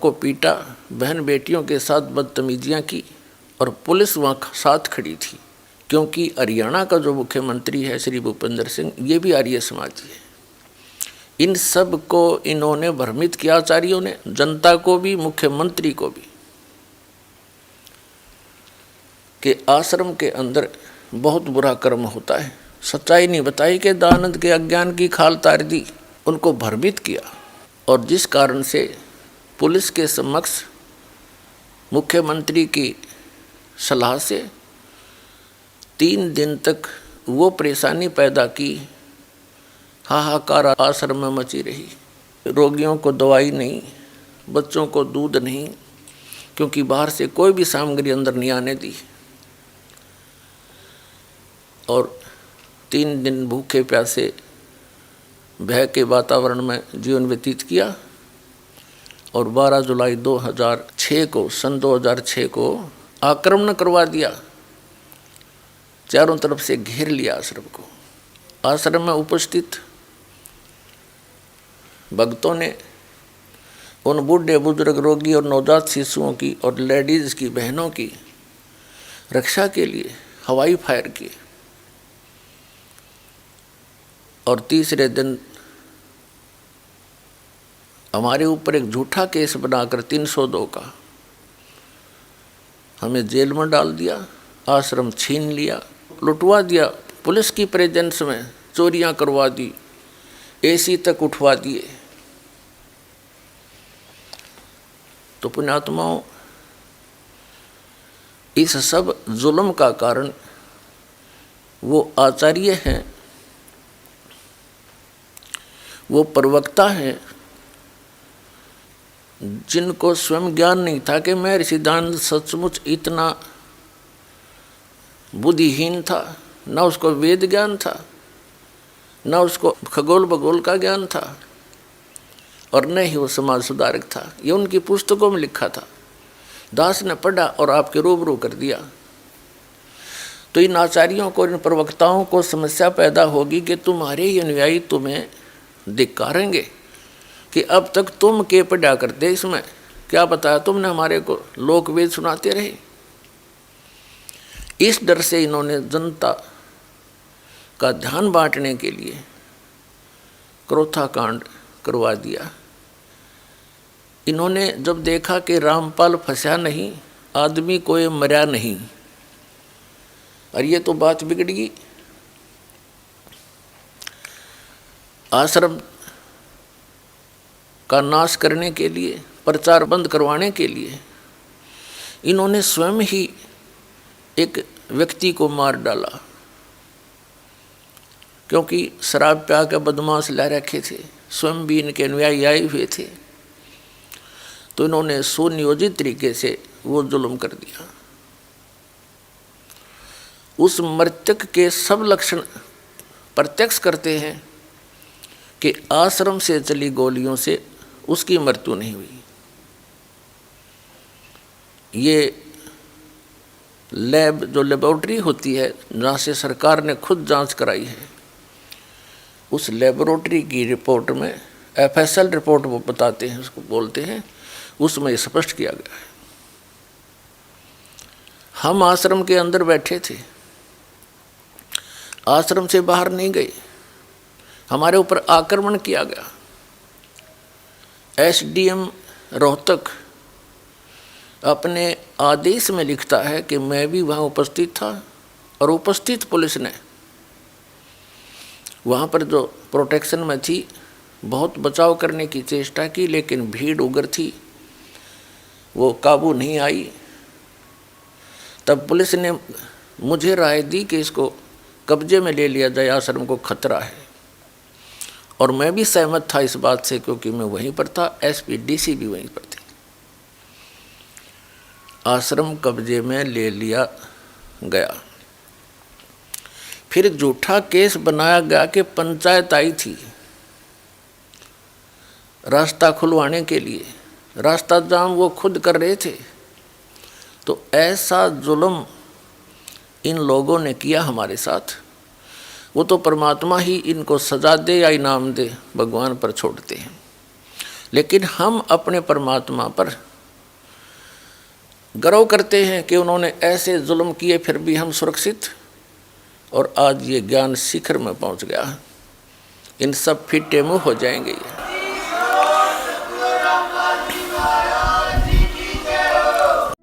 को पीटा, बहन बेटियों के साथ बदतमीजियां की और पुलिस वहाँ साथ खड़ी थी, क्योंकि हरियाणा का जो मुख्यमंत्री है श्री भूपेंद्र सिंह, ये भी आर्य समाजी है। इन सब को इन्होंने भ्रमित किया, आचार्यों ने, जनता को भी मुख्यमंत्री को भी, कि आश्रम के अंदर बहुत बुरा कर्म होता है। सच्चाई नहीं बताई कि दयानंद के अज्ञान की खाल तार दी, उनको भ्रमित किया। और जिस कारण से पुलिस के समक्ष मुख्यमंत्री की सलाह से 3 दिन तक वो परेशानी पैदा की, हाहाकार आश्रम में मची रही। रोगियों को दवाई नहीं, बच्चों को दूध नहीं, क्योंकि बाहर से कोई भी सामग्री अंदर नहीं आने दी। और 3 दिन भूखे प्यासे भय के वातावरण में जीवन व्यतीत किया। और 12 जुलाई 2006 को, सन 2006 को आक्रमण करवा दिया, चारों तरफ से घेर लिया आश्रम को। आश्रम में उपस्थित भक्तों ने उन बूढ़े बुजुर्ग, रोगी और नवजात शिशुओं की और लेडीज की, बहनों की रक्षा के लिए हवाई फायर किए। और तीसरे दिन हमारे ऊपर एक झूठा केस बनाकर 302 का हमें जेल में डाल दिया, आश्रम छीन लिया, लुटवा दिया। पुलिस की प्रेजेंस में चोरियां करवा दी, एसी तक उठवा दिए। तो पुण्यात्माओं, इस सब जुल्म का कारण वो आचार्य हैं, वो प्रवक्ता हैं, जिनको स्वयं ज्ञान नहीं था कि महर्षि सिद्धांत सचमुच इतना बुद्धिहीन था। न उसको वेद ज्ञान था, न उसको खगोल भगोल का ज्ञान था, और न ही वो समाज सुधारक था। ये उनकी पुस्तकों में लिखा था, दास ने पढ़ा और आपके रूबरू कर दिया। तो इन आचार्यों को, इन प्रवक्ताओं को समस्या पैदा होगी कि तुम्हारे ही अनुयायी तुम्हें धिक्कारेंगे कि अब तक तुम के पढ़ा करते, इसमें क्या बताया तुमने, हमारे को लोक वेद सुनाते रहे। इस डर से इन्होंने जनता का ध्यान बांटने के लिए क्रोथा कांड करवा दिया। इन्होंने जब देखा कि रामपाल फंसा नहीं, आदमी कोई मरा नहीं, और ये तो बात बिगड़ गई। आश्रम का नाश करने के लिए, प्रचार बंद करवाने के लिए इन्होंने स्वयं ही एक व्यक्ति को मार डाला, क्योंकि शराब प्या के बदमाश ला रखे थे, स्वयं भी इनके अनुयायी आए हुए थे। तो इन्होंने सुनियोजित तरीके से वो जुल्म कर दिया। उस मृतक के सब लक्षण प्रत्यक्ष करते हैं कि आश्रम से चली गोलियों से उसकी मृत्यु नहीं हुई। ये लैब, जो लेबोरेटरी होती है जहाँ से सरकार ने खुद जांच कराई है, उस लेबोरेटरी की रिपोर्ट में, FSL रिपोर्ट वो बताते हैं, उसको बोलते हैं, उसमें स्पष्ट किया गया है। हम आश्रम के अंदर बैठे थे, आश्रम से बाहर नहीं गए, हमारे ऊपर आक्रमण किया गया। SDM रोहतक अपने आदेश में लिखता है कि मैं भी वहाँ उपस्थित था, और उपस्थित पुलिस ने वहाँ पर जो प्रोटेक्शन में थी बहुत बचाव करने की चेष्टा की, लेकिन भीड़ उग्र थी, वो काबू नहीं आई। तब पुलिस ने मुझे राय दी कि इसको कब्जे में ले लिया जाए, आश्रम को खतरा है। और मैं भी सहमत था इस बात से, क्योंकि मैं वहीं पर था, SP DC भी वहीं पर थे। आश्रम कब्जे में ले लिया गया। फिर झूठा केस बनाया गया कि पंचायत आई थी रास्ता खुलवाने के लिए, रास्ता जाम वो खुद कर रहे थे। तो ऐसा जुल्म इन लोगों ने किया हमारे साथ। वो तो परमात्मा ही इनको सजा दे या इनाम दे, भगवान पर छोड़ते हैं। लेकिन हम अपने परमात्मा पर गर्व करते हैं कि उन्होंने ऐसे जुल्म किए फिर भी हम सुरक्षित, और आज ये ज्ञान शिखर में पहुंच गया। इन सब फिट्टे मुँह हो जाएंगे।